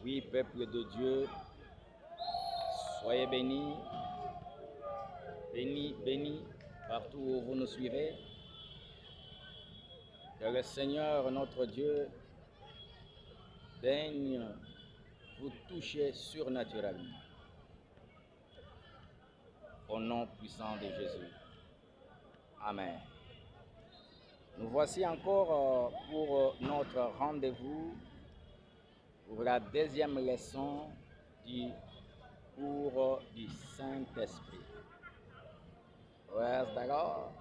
Oui, peuple de Dieu, soyez bénis, bénis, bénis, partout où vous nous suivez. Que le Seigneur, notre Dieu, daigne vous toucher surnaturellement. Au nom puissant de Jésus. Amen. Nous voici encore pour notre rendez-vous pour la deuxième leçon du cours du Saint-Esprit. Ouais, d'accord.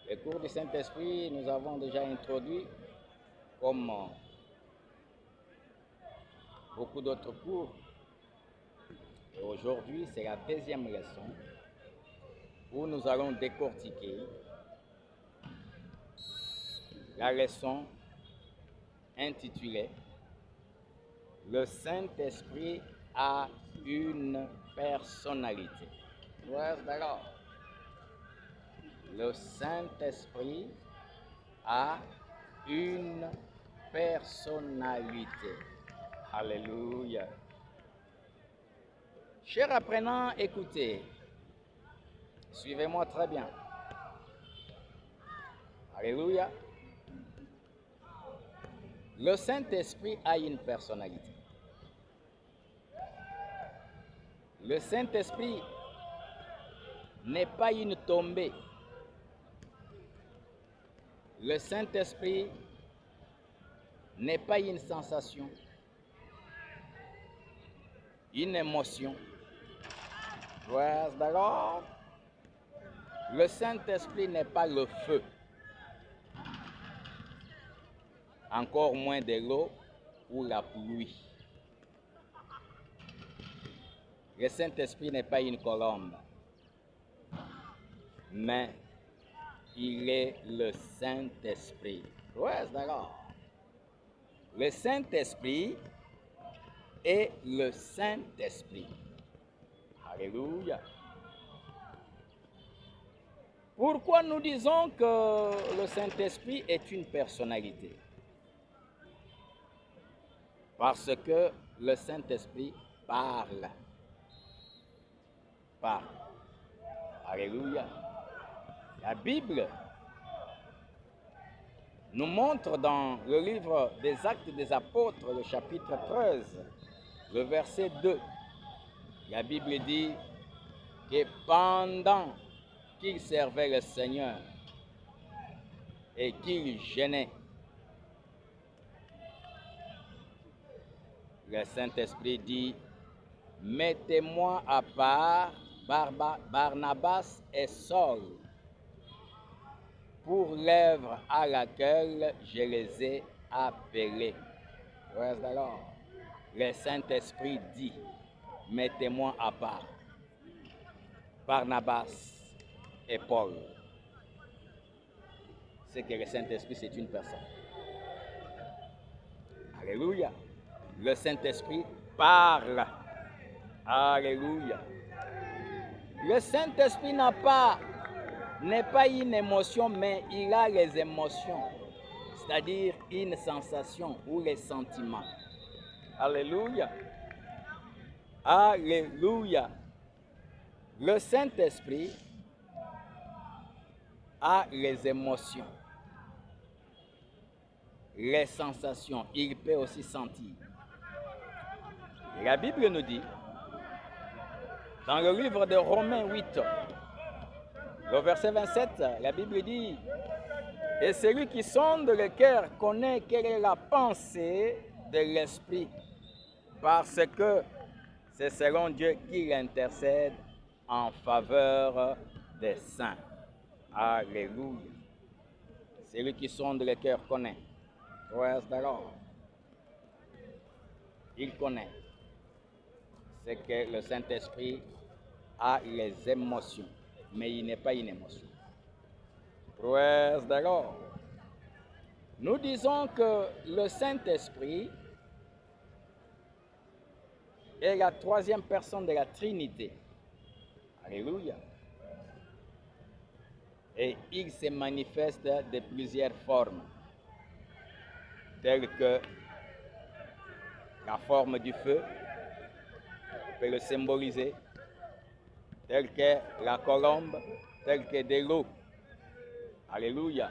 Le cours du Saint-Esprit, nous avons déjà introduit, comme beaucoup d'autres cours. Et aujourd'hui, c'est la deuxième leçon où nous allons décortiquer la leçon intitulée « Le Saint-Esprit a une personnalité ». Ouais, d'accord. Le Saint-Esprit a une personnalité. Alléluia. Chers apprenants, écoutez. Suivez-moi très bien. Alléluia. Le Saint-Esprit a une personnalité. Le Saint-Esprit n'est pas une tombée. Le Saint-Esprit n'est pas une sensation, une émotion. D'accord? Le Saint-Esprit n'est pas le feu, encore moins de l'eau ou la pluie. Le Saint-Esprit n'est pas une colombe, mais il est le Saint-Esprit. D'accord? Le Saint-Esprit est le Saint-Esprit. Alléluia. Pourquoi nous disons que le Saint-Esprit est une personnalité? Parce que le Saint-Esprit parle. Parle. Alléluia. La Bible nous montre dans le livre des Actes des Apôtres, le chapitre 13, le verset 2. La Bible dit que pendant qu'il servait le Seigneur et qu'il jeûnait, le Saint-Esprit dit, mettez-moi à part Barnabas et Saul pour l'œuvre à laquelle je les ai appelés. Alors, le Saint-Esprit dit, mettez-moi à part Barnabas et Paul. C'est que le Saint-Esprit, c'est une personne. Alléluia. Le Saint-Esprit parle. Alléluia. Le Saint-Esprit n'est pas une émotion, mais il a les émotions, c'est-à-dire une sensation ou les sentiments. Alléluia. Alléluia. Le Saint-Esprit a les émotions, les sensations. Il peut aussi sentir. La Bible nous dit, dans le livre de Romains 8, le verset 27, la Bible dit, « Et celui qui sonde le cœur connaît quelle est la pensée de l'Esprit, parce que c'est selon Dieu qu'il intercède en faveur des saints. » Alléluia. Celui qui sonde le cœur connaît. D'accord. Il connaît. C'est que le Saint-Esprit a les émotions, mais il n'est pas une émotion. D'accord. Nous disons que le Saint-Esprit est la troisième personne de la Trinité. Alléluia. Et il se manifeste de plusieurs formes, telles que la forme du feu, on peut le symboliser, tel que la colombe, tel que de l'eau. Alléluia.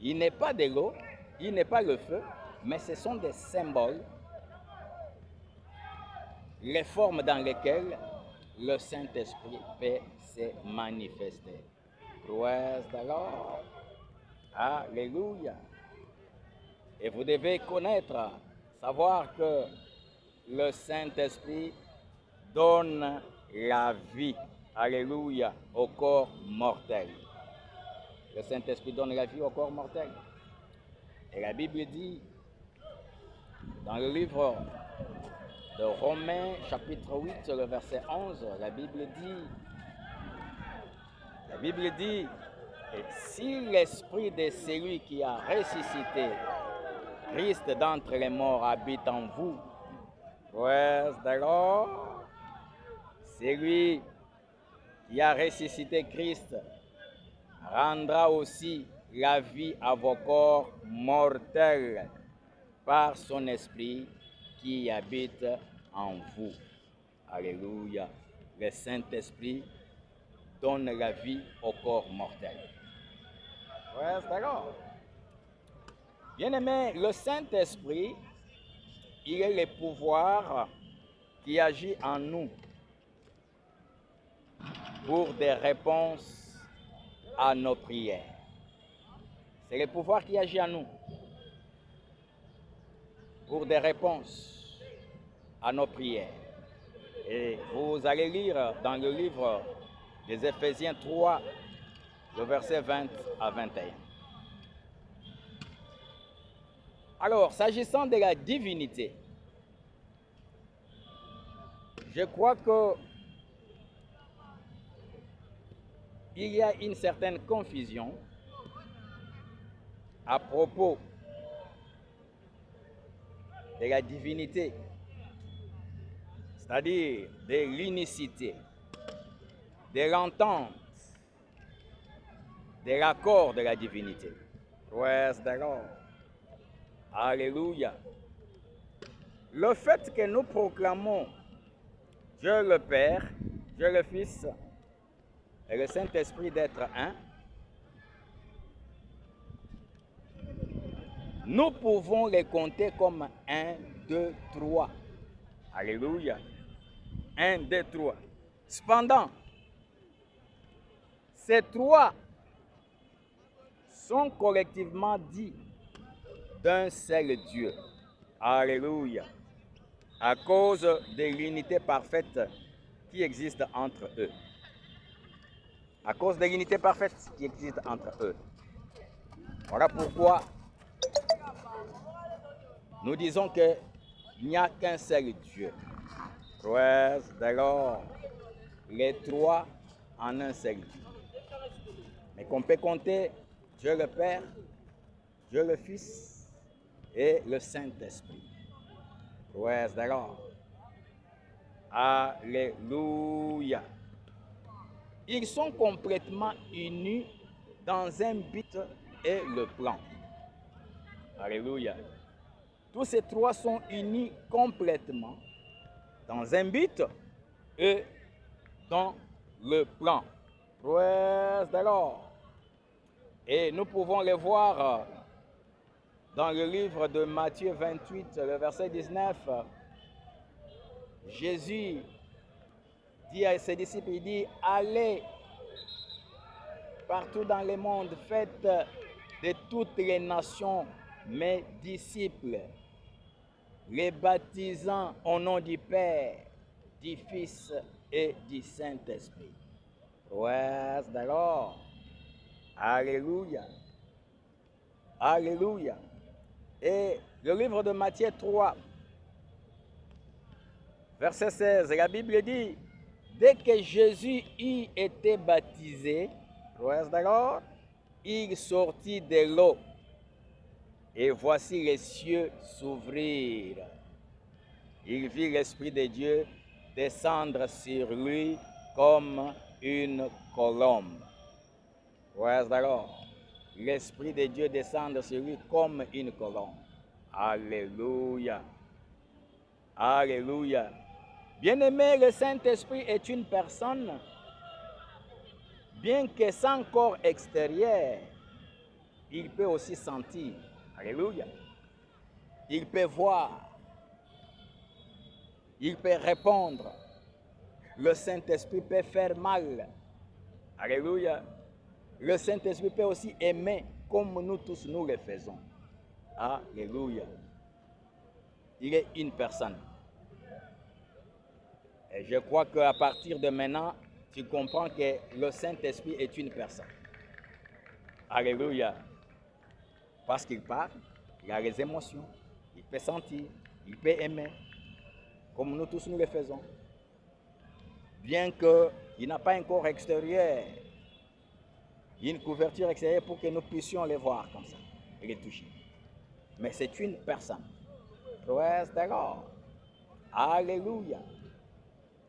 Il n'est pas de l'eau, il n'est pas le feu, mais ce sont des symboles, les formes dans lesquelles le Saint-Esprit peut se manifester. Praise the Lord. Alléluia. Et vous devez connaître, savoir que le Saint-Esprit donne la vie, alléluia, au corps mortel. Le Saint-Esprit donne la vie au corps mortel. Et la Bible dit, dans le livre de Romains, chapitre 8, le verset 11, la Bible dit, et si l'esprit de celui qui a ressuscité Christ d'entre les morts habite en vous, praise the Lord, celui qui a ressuscité Christ rendra aussi la vie à vos corps mortels par son esprit qui habite en vous. Alléluia. Le Saint-Esprit donne la vie au corps mortel. Praise the Lord. Bien-aimé, le Saint-Esprit, il est le pouvoir qui agit en nous pour des réponses à nos prières. C'est le pouvoir qui agit en nous pour des réponses à nos prières. Et vous allez lire dans le livre des Éphésiens 3, le verset 20 à 21. Alors, s'agissant de la divinité, je crois que il y a une certaine confusion à propos de la divinité, c'est-à-dire de l'unicité, de l'entente, de l'accord de la divinité. Praise the Lord. Alléluia. Le fait que nous proclamons Dieu le Père, Dieu le Fils et le Saint-Esprit d'être un, nous pouvons les compter comme 1, 2, 3. Alléluia. 1, 2, 3. Cependant, ces trois sont collectivement dits d'un seul Dieu. Alléluia. À cause de l'unité parfaite qui existe entre eux. À cause de l'unité parfaite qui existe entre eux. Voilà pourquoi nous disons qu'il n'y a qu'un seul Dieu. Praise the Lord. Les trois en un seul Dieu. Mais qu'on peut compter Dieu le Père, Dieu le Fils et le Saint-Esprit. Praise the Lord. Alléluia. Ils sont complètement unis dans un but et le plan. Alléluia. Tous ces trois sont unis complètement dans un but et dans le plan. Praise the Lord. Et nous pouvons les voir dans le livre de Matthieu 28, le verset 19. Jésus dit à ses disciples, il dit, allez partout dans le monde, faites de toutes les nations mes disciples, les baptisant au nom du Père, du Fils et du Saint-Esprit. Praise the Lord. Alléluia. Alléluia. Et le livre de Matthieu 3, verset 16, la Bible dit, dès que Jésus y était baptisé, praise the Lord, il sortit de l'eau. Et voici les cieux s'ouvrir. Il vit l'Esprit de Dieu descendre sur lui comme une colombe. Praise the Lord. L'Esprit de Dieu descend sur lui comme une colombe. Alléluia. Alléluia. Bien-aimé, le Saint-Esprit est une personne, bien que sans corps extérieur, il peut aussi sentir. Alléluia. Il peut voir. Il peut répondre. Le Saint-Esprit peut faire mal. Alléluia. Le Saint-Esprit peut aussi aimer comme nous tous nous le faisons. Alléluia. Il est une personne. Et je crois qu'à partir de maintenant, tu comprends que le Saint-Esprit est une personne. Alléluia. Parce qu'il parle, il a les émotions, il peut sentir, il peut aimer, comme nous tous nous le faisons. Bien qu'il n'a pas un corps extérieur, il y a une couverture extérieure pour que nous puissions les voir comme ça et les toucher. Mais c'est une personne. Praise the Lord. Alléluia.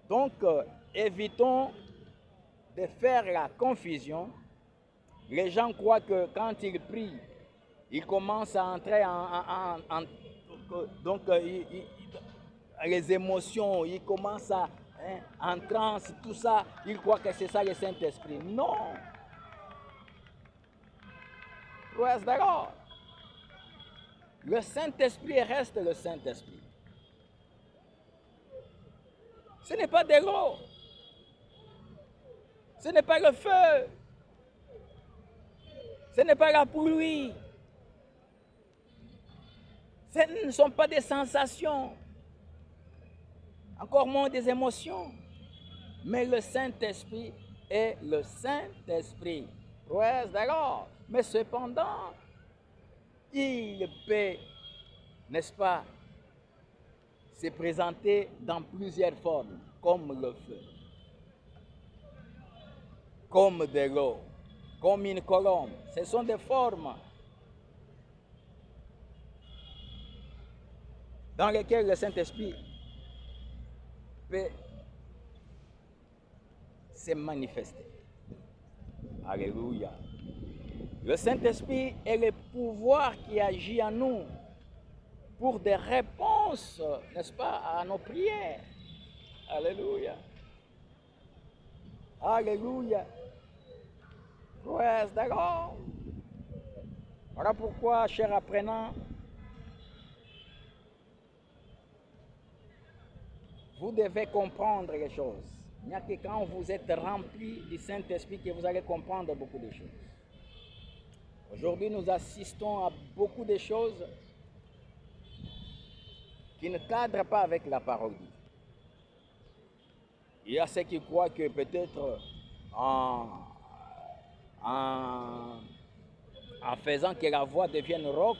Donc, évitons de faire la confusion. Les gens croient que quand ils prient, ils commencent à entrer donc les émotions, ils commencent à en transe, tout ça. Ils croient que c'est ça le Saint-Esprit. Non. Praise the Lord. Le Saint-Esprit reste le Saint-Esprit. Ce n'est pas de l'eau. Ce n'est pas le feu. Ce n'est pas la pluie. Ce ne sont pas des sensations. Encore moins des émotions. Mais le Saint-Esprit est le Saint-Esprit. Praise the Lord. Mais cependant, il peut, n'est-ce pas, se présenter dans plusieurs formes, comme le feu, comme de l'eau, comme une colombe. Ce sont des formes dans lesquelles le Saint-Esprit peut se manifester. Alléluia. Le Saint-Esprit est le pouvoir qui agit en nous pour des réponses, n'est-ce pas, à nos prières. Alléluia. Alléluia. Praise the Lord. Voilà pourquoi, chers apprenants, vous devez comprendre les choses. Il n'y a que quand vous êtes rempli du Saint-Esprit que vous allez comprendre beaucoup de choses. Aujourd'hui, nous assistons à beaucoup de choses qui ne cadrent pas avec la parole de Dieu. Il y a ceux qui croient que peut-être en faisant que la voix devienne rauque,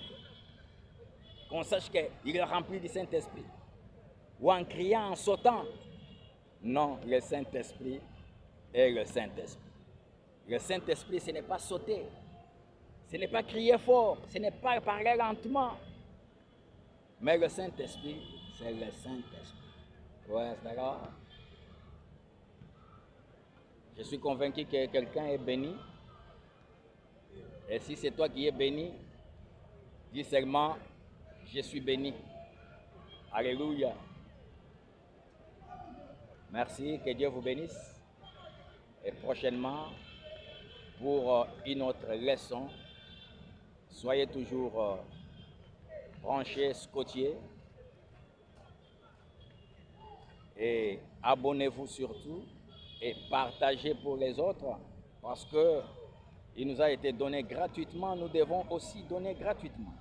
qu'on sache qu'il est rempli du Saint-Esprit. Ou en criant, en sautant. Non, le Saint-Esprit est le Saint-Esprit. Le Saint-Esprit, ce n'est pas sauter. Ce n'est pas crier fort. Ce n'est pas parler lentement. Mais le Saint-Esprit, c'est le Saint-Esprit. Ouais, d'accord? Je suis convaincu que quelqu'un est béni. Et si c'est toi qui es béni, dis seulement, je suis béni. Alléluia. Merci, que Dieu vous bénisse. Et prochainement, pour une autre leçon, soyez toujours branchés, scotchés. Et abonnez-vous surtout et partagez pour les autres parce que il nous a été donné gratuitement, nous devons aussi donner gratuitement.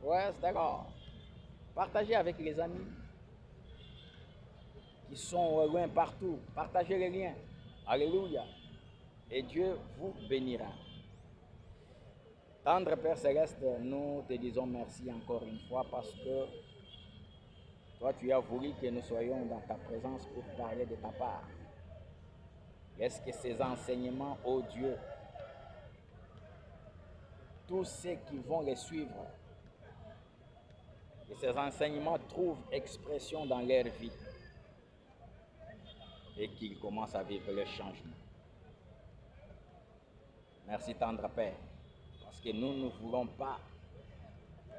Ouais, c'est d'accord. Partagez avec les amis qui sont loin partout. Partagez les liens. Alléluia. Et Dieu vous bénira. Tendre Père Céleste, nous te disons merci encore une fois parce que toi, tu as voulu que nous soyons dans ta présence pour parler de ta part. Est-ce que ces enseignements, ô Dieu, tous ceux qui vont les suivre, que ces enseignements trouvent expression dans leur vie et qu'ils commencent à vivre le changement. Merci tendre Père, parce que nous ne voulons pas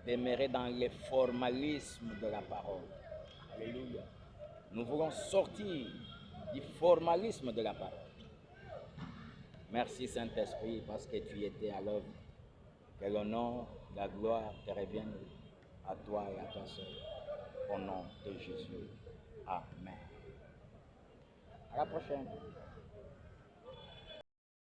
demeurer dans le formalisme de la parole. Alléluia. Nous voulons sortir du formalisme de la parole. Merci Saint-Esprit parce que tu étais à l'œuvre. Que l'honneur, la gloire te reviennent à toi et à ta sœur. Au nom de Jésus. Amen. À la prochaine.